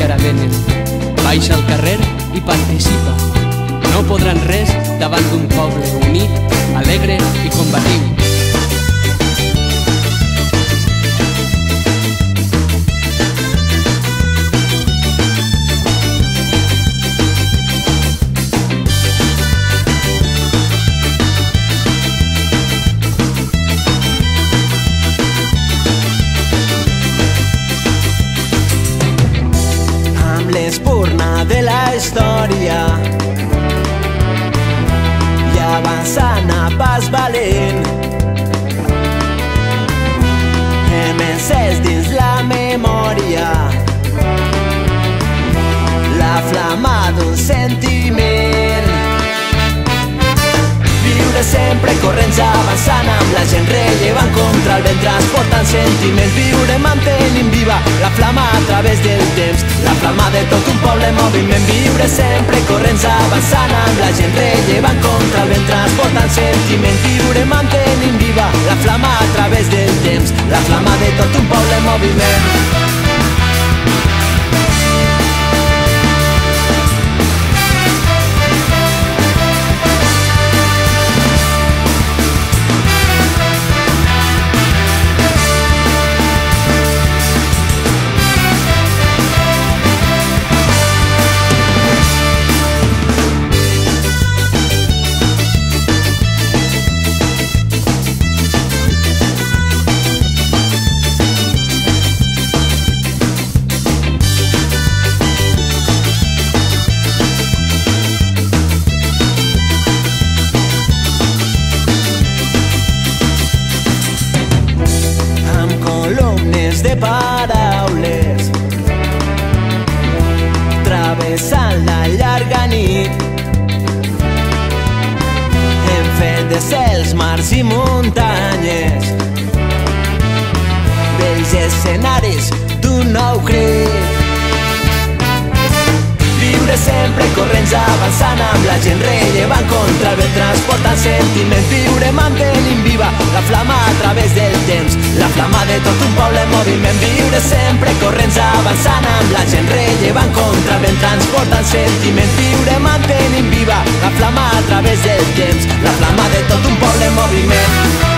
que ara venen. Baixa al carrer i participa. No podran res davant d'un poble unit, alegre i combatiu. L'espurna de la història i avançant a pas valent, hem encès dins la memòria la flama d'un sentiment. Viure sempre corrents avançant amb la gent rellevant contra el vent transportant sentiment. Viure mantenint viva la flama a través del temps, la flama de tot un poble en moviment. Viure sempre corrents avançant amb la gent rellevant contra el vent transportant sentiment. Viure mantenint viva la flama a través del temps, la flama de tot un poble en moviment. De paraules travessant la llarga nit, hem fet de cels, mars i muntanyes vells escenaris d'un nou crit. Viure sempre corrents avançant amb la gent rellevant contra el vent transportant sentiment. Viure mantenint viva la flama a través del temps, la flama de tot un poble en moviment. Viure sempre corrents avançant amb la gent rellevant contra el vent transportant sentiment. Viure mantenint viva la flama a través del temps, la flama de tot un poble en moviment.